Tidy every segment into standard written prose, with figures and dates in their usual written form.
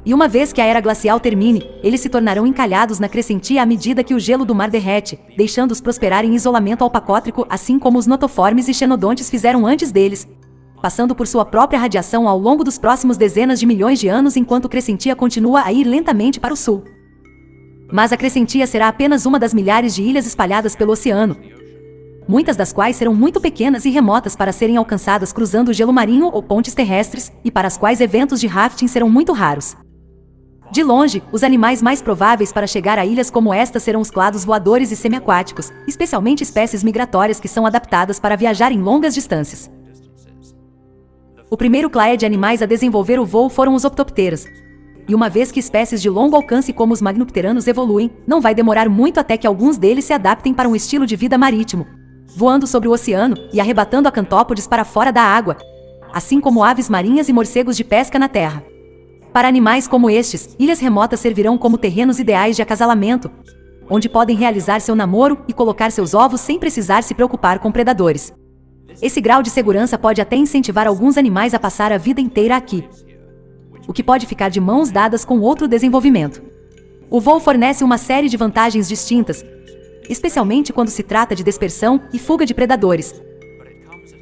E uma vez que a era glacial termine, eles se tornarão encalhados na crescentia à medida que o gelo do mar derrete, deixando-os prosperar em isolamento alpacótrico, assim como os notoformes e xenodontes fizeram antes deles, passando por sua própria radiação ao longo dos próximos dezenas de milhões de anos enquanto Crescentia continua a ir lentamente para o sul. Mas a Crescentia será apenas uma das milhares de ilhas espalhadas pelo oceano, muitas das quais serão muito pequenas e remotas para serem alcançadas cruzando o gelo marinho ou pontes terrestres, e para as quais eventos de rafting serão muito raros. De longe, os animais mais prováveis para chegar a ilhas como esta serão os clados voadores e semiaquáticos, especialmente espécies migratórias que são adaptadas para viajar em longas distâncias. O primeiro clade de animais a desenvolver o voo foram os optopteras. E uma vez que espécies de longo alcance como os magnopteranos evoluem, não vai demorar muito até que alguns deles se adaptem para um estilo de vida marítimo, voando sobre o oceano e arrebatando acantópodes para fora da água, assim como aves marinhas e morcegos de pesca na terra. Para animais como estes, ilhas remotas servirão como terrenos ideais de acasalamento, onde podem realizar seu namoro e colocar seus ovos sem precisar se preocupar com predadores. Esse grau de segurança pode até incentivar alguns animais a passar a vida inteira aqui, o que pode ficar de mãos dadas com outro desenvolvimento. O voo fornece uma série de vantagens distintas, especialmente quando se trata de dispersão e fuga de predadores.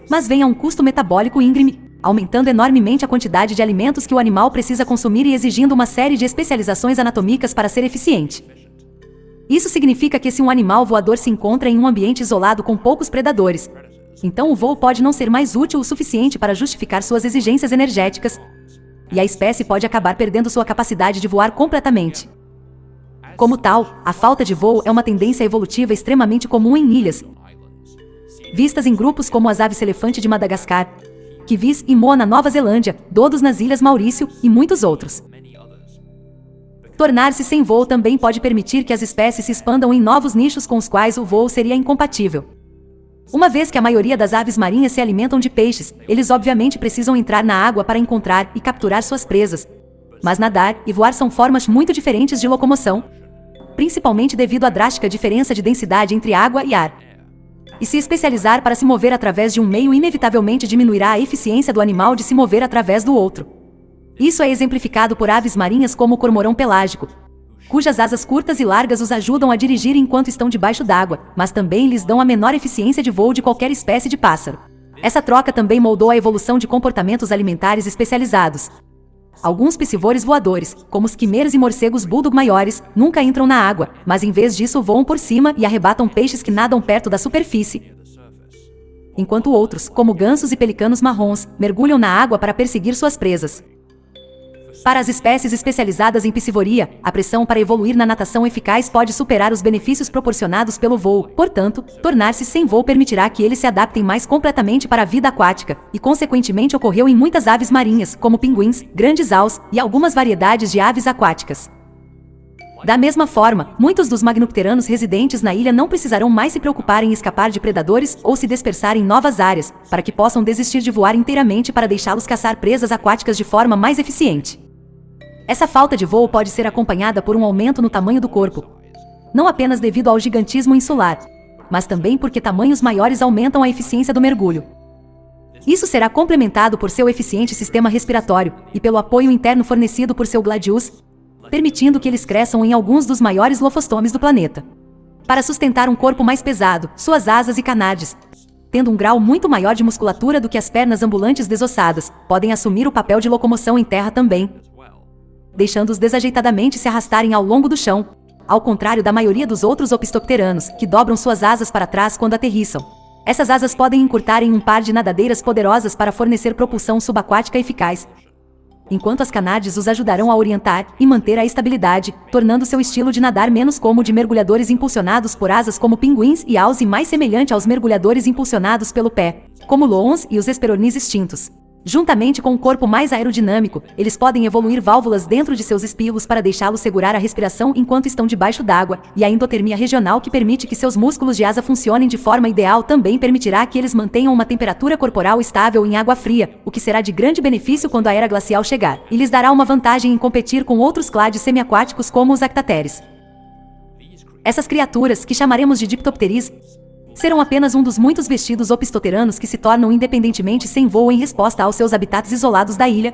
Mas vem a um custo metabólico íngreme, aumentando enormemente a quantidade de alimentos que o animal precisa consumir e exigindo uma série de especializações anatômicas para ser eficiente. Isso significa que se um animal voador se encontra em um ambiente isolado com poucos predadores, então o voo pode não ser mais útil o suficiente para justificar suas exigências energéticas, e a espécie pode acabar perdendo sua capacidade de voar completamente. Como tal, a falta de voo é uma tendência evolutiva extremamente comum em ilhas, vistas em grupos como as aves-elefante de Madagascar, kiwis e moa na Nova Zelândia, dodos nas Ilhas Maurício e muitos outros. Tornar-se sem voo também pode permitir que as espécies se expandam em novos nichos com os quais o voo seria incompatível. Uma vez que a maioria das aves marinhas se alimentam de peixes, eles obviamente precisam entrar na água para encontrar e capturar suas presas. Mas nadar e voar são formas muito diferentes de locomoção, principalmente devido à drástica diferença de densidade entre água e ar. E se especializar para se mover através de um meio inevitavelmente diminuirá a eficiência do animal de se mover através do outro. Isso é exemplificado por aves marinhas como o cormorão pelágico, cujas asas curtas e largas os ajudam a dirigir enquanto estão debaixo d'água, mas também lhes dão a menor eficiência de voo de qualquer espécie de pássaro. Essa troca também moldou a evolução de comportamentos alimentares especializados. Alguns piscivores voadores, como os quimeras e morcegos bulldog maiores, nunca entram na água, mas em vez disso voam por cima e arrebatam peixes que nadam perto da superfície. Enquanto outros, como gansos e pelicanos marrons, mergulham na água para perseguir suas presas. Para as espécies especializadas em piscivoria, a pressão para evoluir na natação eficaz pode superar os benefícios proporcionados pelo voo. Portanto, tornar-se sem voo permitirá que eles se adaptem mais completamente para a vida aquática, e consequentemente ocorreu em muitas aves marinhas, como pinguins, grandes aus e algumas variedades de aves aquáticas. Da mesma forma, muitos dos magnopteranos residentes na ilha não precisarão mais se preocupar em escapar de predadores ou se dispersar em novas áreas, para que possam desistir de voar inteiramente para deixá-los caçar presas aquáticas de forma mais eficiente. Essa falta de voo pode ser acompanhada por um aumento no tamanho do corpo, não apenas devido ao gigantismo insular, mas também porque tamanhos maiores aumentam a eficiência do mergulho. Isso será complementado por seu eficiente sistema respiratório e pelo apoio interno fornecido por seu gladius, permitindo que eles cresçam em alguns dos maiores lofostomes do planeta. Para sustentar um corpo mais pesado, suas asas e canades, tendo um grau muito maior de musculatura do que as pernas ambulantes desossadas, podem assumir o papel de locomoção em terra também, deixando-os desajeitadamente se arrastarem ao longo do chão, ao contrário da maioria dos outros opistopteranos, que dobram suas asas para trás quando aterrissam. Essas asas podem encurtar em um par de nadadeiras poderosas para fornecer propulsão subaquática eficaz, enquanto as canades os ajudarão a orientar e manter a estabilidade, tornando seu estilo de nadar menos como o de mergulhadores impulsionados por asas como pinguins e aus e mais semelhante aos mergulhadores impulsionados pelo pé, como loons e os esperonis extintos. Juntamente com um corpo mais aerodinâmico, eles podem evoluir válvulas dentro de seus espívulos para deixá-los segurar a respiração enquanto estão debaixo d'água, e a endotermia regional que permite que seus músculos de asa funcionem de forma ideal também permitirá que eles mantenham uma temperatura corporal estável em água fria, o que será de grande benefício quando a era glacial chegar, e lhes dará uma vantagem em competir com outros clades semiaquáticos como os actateres. Essas criaturas, que chamaremos de diptopteris, serão apenas um dos muitos vestidos opistoteranos que se tornam independentemente sem voo em resposta aos seus habitats isolados da ilha,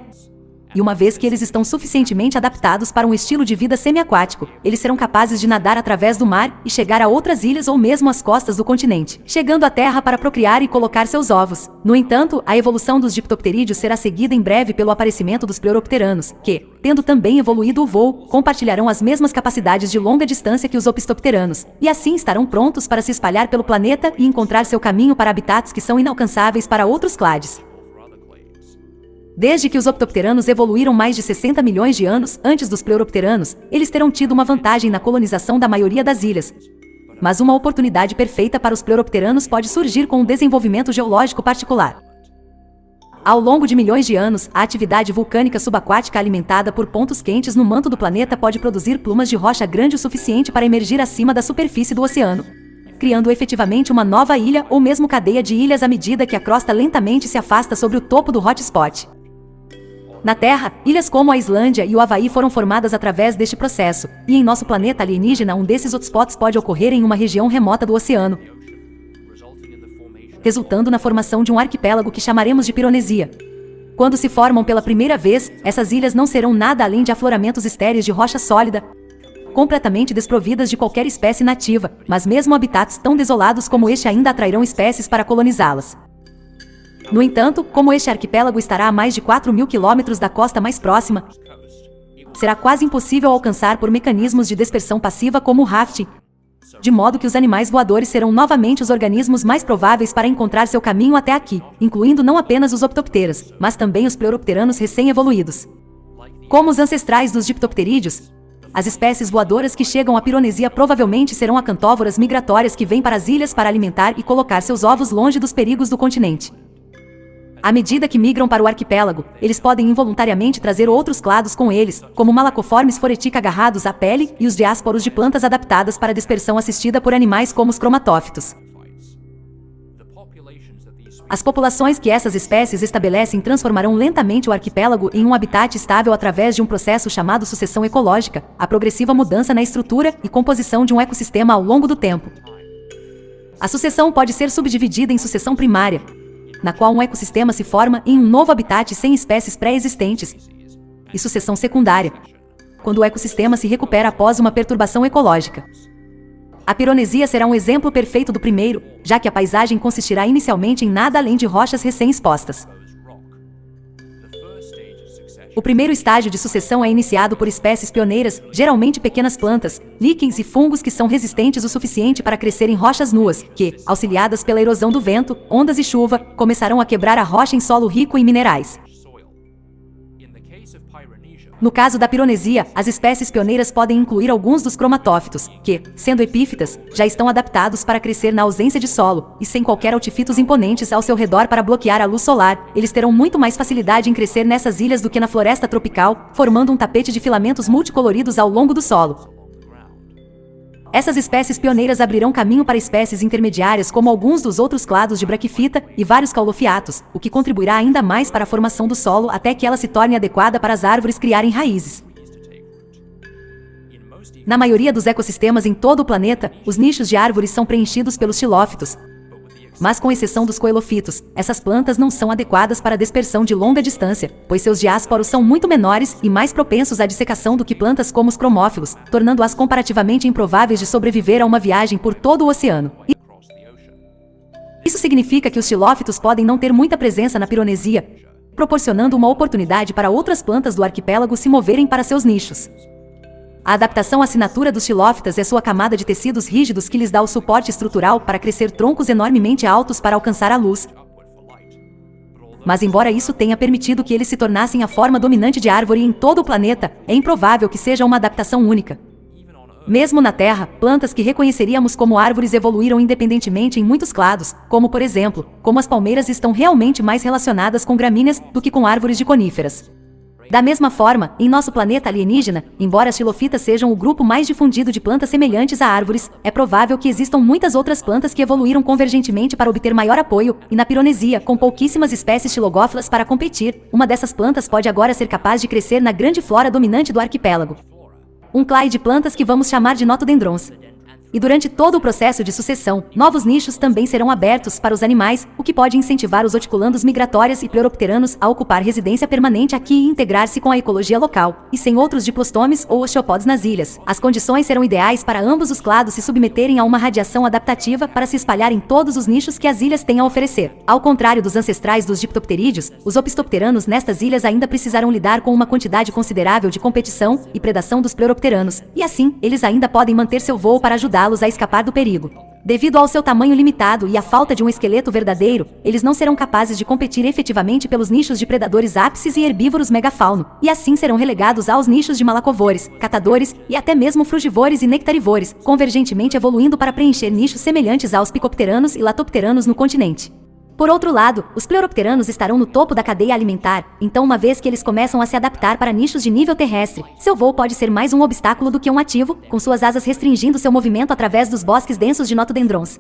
E uma vez que eles estão suficientemente adaptados para um estilo de vida semiaquático, eles serão capazes de nadar através do mar e chegar a outras ilhas ou mesmo às costas do continente, chegando à Terra para procriar e colocar seus ovos. No entanto, a evolução dos diptopterídeos será seguida em breve pelo aparecimento dos pleuropteranos, que, tendo também evoluído o voo, compartilharão as mesmas capacidades de longa distância que os opistopteranos, e assim estarão prontos para se espalhar pelo planeta e encontrar seu caminho para habitats que são inalcançáveis para outros clades. Desde que os optopteranos evoluíram mais de 60 milhões de anos antes dos pleuropteranos, eles terão tido uma vantagem na colonização da maioria das ilhas. Mas uma oportunidade perfeita para os pleuropteranos pode surgir com um desenvolvimento geológico particular. Ao longo de milhões de anos, a atividade vulcânica subaquática alimentada por pontos quentes no manto do planeta pode produzir plumas de rocha grande o suficiente para emergir acima da superfície do oceano, criando efetivamente uma nova ilha ou mesmo cadeia de ilhas à medida que a crosta lentamente se afasta sobre o topo do hotspot. Na Terra, ilhas como a Islândia e o Havaí foram formadas através deste processo, e em nosso planeta alienígena um desses hotspots pode ocorrer em uma região remota do oceano, resultando na formação de um arquipélago que chamaremos de Pironesia. Quando se formam pela primeira vez, essas ilhas não serão nada além de afloramentos estéreis de rocha sólida, completamente desprovidas de qualquer espécie nativa, mas mesmo habitats tão desolados como este ainda atrairão espécies para colonizá-las. No entanto, como este arquipélago estará a mais de 4.000 quilômetros da costa mais próxima, será quase impossível alcançar por mecanismos de dispersão passiva como o rafting, de modo que os animais voadores serão novamente os organismos mais prováveis para encontrar seu caminho até aqui, incluindo não apenas os optopteras, mas também os pleuropteranos recém-evoluídos. Como os ancestrais dos diptopterídeos, as espécies voadoras que chegam à Pironesia provavelmente serão acantóvoras migratórias que vêm para as ilhas para alimentar e colocar seus ovos longe dos perigos do continente. À medida que migram para o arquipélago, eles podem involuntariamente trazer outros clados com eles, como malacoformes foretica agarrados à pele e os diásporos de plantas adaptadas para dispersão assistida por animais como os cromatófitos. As populações que essas espécies estabelecem transformarão lentamente o arquipélago em um habitat estável através de um processo chamado sucessão ecológica, a progressiva mudança na estrutura e composição de um ecossistema ao longo do tempo. A sucessão pode ser subdividida em sucessão primária, na qual um ecossistema se forma em um novo habitat sem espécies pré-existentes, e sucessão secundária, quando o ecossistema se recupera após uma perturbação ecológica. A Pironesia será um exemplo perfeito do primeiro, já que a paisagem consistirá inicialmente em nada além de rochas recém-expostas. O primeiro estágio de sucessão é iniciado por espécies pioneiras, geralmente pequenas plantas, líquens e fungos que são resistentes o suficiente para crescer em rochas nuas, que, auxiliadas pela erosão do vento, ondas e chuva, começarão a quebrar a rocha em solo rico em minerais. No caso da Pironesia, as espécies pioneiras podem incluir alguns dos cromatófitos, que, sendo epífitas, já estão adaptados para crescer na ausência de solo, e sem qualquer altifitos imponentes ao seu redor para bloquear a luz solar, eles terão muito mais facilidade em crescer nessas ilhas do que na floresta tropical, formando um tapete de filamentos multicoloridos ao longo do solo. Essas espécies pioneiras abrirão caminho para espécies intermediárias como alguns dos outros clados de braquifita e vários caulofiatos, o que contribuirá ainda mais para a formação do solo até que ela se torne adequada para as árvores criarem raízes. Na maioria dos ecossistemas em todo o planeta, os nichos de árvores são preenchidos pelos xilófitos, mas com exceção dos coelofitos, essas plantas não são adequadas para dispersão de longa distância, pois seus diásporos são muito menores e mais propensos à dissecação do que plantas como os cromófilos, tornando-as comparativamente improváveis de sobreviver a uma viagem por todo o oceano. Isso significa que os xilófitos podem não ter muita presença na Pironesia, proporcionando uma oportunidade para outras plantas do arquipélago se moverem para seus nichos. A adaptação à assinatura dos xilófitas é sua camada de tecidos rígidos que lhes dá o suporte estrutural para crescer troncos enormemente altos para alcançar a luz. Mas embora isso tenha permitido que eles se tornassem a forma dominante de árvore em todo o planeta, é improvável que seja uma adaptação única. Mesmo na Terra, plantas que reconheceríamos como árvores evoluíram independentemente em muitos clados, como por exemplo, como as palmeiras estão realmente mais relacionadas com gramíneas do que com árvores de coníferas. Da mesma forma, em nosso planeta alienígena, embora as xilofitas sejam o grupo mais difundido de plantas semelhantes a árvores, é provável que existam muitas outras plantas que evoluíram convergentemente para obter maior apoio, e na Pironesia, com pouquíssimas espécies xilogófilas para competir, uma dessas plantas pode agora ser capaz de crescer na grande flora dominante do arquipélago. Um clade de plantas que vamos chamar de notodendrons. E durante todo o processo de sucessão, novos nichos também serão abertos para os animais, o que pode incentivar os horticulandos migratórios e pleuropteranos a ocupar residência permanente aqui e integrar-se com a ecologia local, e sem outros diplostomes ou osteopods nas ilhas. As condições serão ideais para ambos os clados se submeterem a uma radiação adaptativa para se espalhar em todos os nichos que as ilhas têm a oferecer. Ao contrário dos ancestrais dos diptopterídeos, os opistopteranos nestas ilhas ainda precisarão lidar com uma quantidade considerável de competição e predação dos pleuropteranos, e assim, eles ainda podem manter seu voo para ajudá-los a escapar do perigo. Devido ao seu tamanho limitado e à falta de um esqueleto verdadeiro, eles não serão capazes de competir efetivamente pelos nichos de predadores ápices e herbívoros megafauno, e assim serão relegados aos nichos de malacovores, catadores e até mesmo frugivores e nectarivores, convergentemente evoluindo para preencher nichos semelhantes aos picopteranos e latopteranos no continente. Por outro lado, os pleuropteranos estarão no topo da cadeia alimentar, então uma vez que eles começam a se adaptar para nichos de nível terrestre, seu voo pode ser mais um obstáculo do que um ativo, com suas asas restringindo seu movimento através dos bosques densos de notodendrons.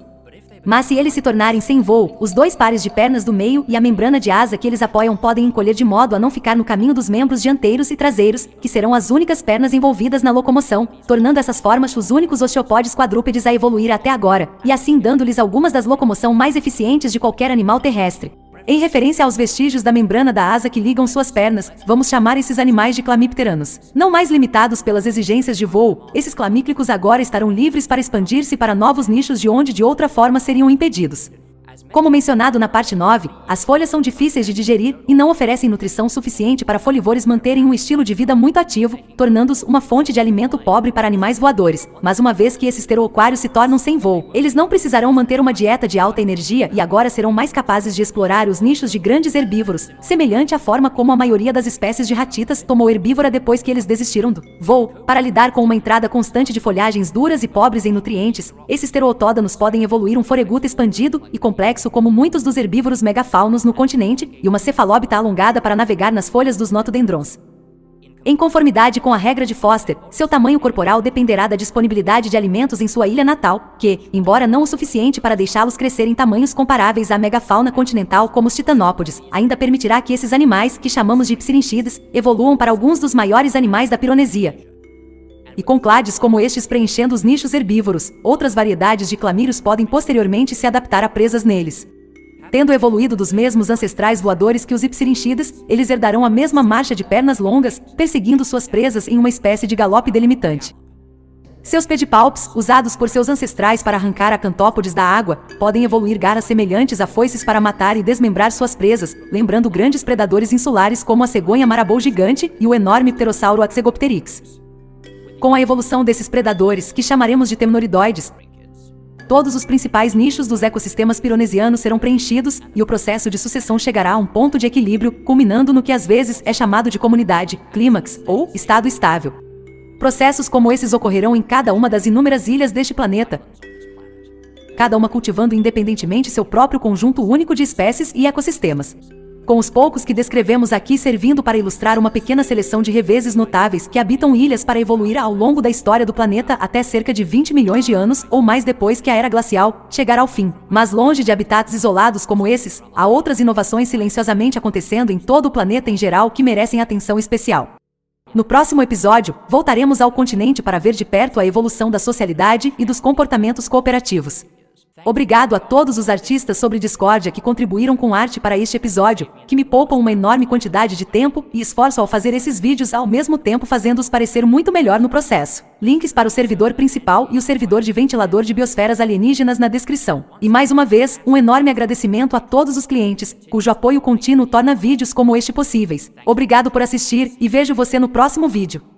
Mas se eles se tornarem sem voo, os dois pares de pernas do meio e a membrana de asa que eles apoiam podem encolher de modo a não ficar no caminho dos membros dianteiros e traseiros, que serão as únicas pernas envolvidas na locomoção, tornando essas formas os únicos osteopodes quadrúpedes a evoluir até agora, e assim dando-lhes algumas das locomoção mais eficientes de qualquer animal terrestre. Em referência aos vestígios da membrana da asa que ligam suas pernas, vamos chamar esses animais de clamípteranos. Não mais limitados pelas exigências de voo, esses clamíclicos agora estarão livres para expandir-se para novos nichos de onde de outra forma seriam impedidos. Como mencionado na parte 9, as folhas são difíceis de digerir e não oferecem nutrição suficiente para folivores manterem um estilo de vida muito ativo, tornando-os uma fonte de alimento pobre para animais voadores. Mas uma vez que esses pteroquários se tornam sem voo, eles não precisarão manter uma dieta de alta energia e agora serão mais capazes de explorar os nichos de grandes herbívoros, semelhante à forma como a maioria das espécies de ratitas tomou herbívora depois que eles desistiram do voo. Para lidar com uma entrada constante de folhagens duras e pobres em nutrientes, esses pteroautódanos podem evoluir um foreguto expandido e complexo como muitos dos herbívoros megafaunos no continente, e uma cefalóbita alongada para navegar nas folhas dos notodendrons. Em conformidade com a regra de Foster, seu tamanho corporal dependerá da disponibilidade de alimentos em sua ilha natal, que, embora não o suficiente para deixá-los crescer em tamanhos comparáveis à megafauna continental como os titanópodes, ainda permitirá que esses animais, que chamamos de psirinchides, evoluam para alguns dos maiores animais da Pironesia. E com clades como estes preenchendo os nichos herbívoros, outras variedades de clamírios podem posteriormente se adaptar a presas neles. Tendo evoluído dos mesmos ancestrais voadores que os ipsirinchides, eles herdarão a mesma marcha de pernas longas, perseguindo suas presas em uma espécie de galope delimitante. Seus pedipalpes, usados por seus ancestrais para arrancar acantópodes da água, podem evoluir garras semelhantes a foices para matar e desmembrar suas presas, lembrando grandes predadores insulares como a cegonha marabou gigante e o enorme pterossauro Axegopteryx. Com a evolução desses predadores, que chamaremos de temnoridoides, todos os principais nichos dos ecossistemas pironesianos serão preenchidos e o processo de sucessão chegará a um ponto de equilíbrio, culminando no que às vezes é chamado de comunidade, clímax ou estado estável. Processos como esses ocorrerão em cada uma das inúmeras ilhas deste planeta, cada uma cultivando independentemente seu próprio conjunto único de espécies e ecossistemas. Com os poucos que descrevemos aqui servindo para ilustrar uma pequena seleção de reveses notáveis que habitam ilhas para evoluir ao longo da história do planeta até cerca de 20 milhões de anos ou mais depois que a era glacial chegar ao fim. Mas longe de habitats isolados como esses, há outras inovações silenciosamente acontecendo em todo o planeta em geral que merecem atenção especial. No próximo episódio, voltaremos ao continente para ver de perto a evolução da socialidade e dos comportamentos cooperativos. Obrigado a todos os artistas sobre Discordia que contribuíram com arte para este episódio, que me poupam uma enorme quantidade de tempo e esforço ao fazer esses vídeos ao mesmo tempo fazendo-os parecer muito melhor no processo. Links para o servidor principal e o servidor de ventilador de biosferas alienígenas na descrição. E mais uma vez, um enorme agradecimento a todos os clientes, cujo apoio contínuo torna vídeos como este possíveis. Obrigado por assistir e vejo você no próximo vídeo.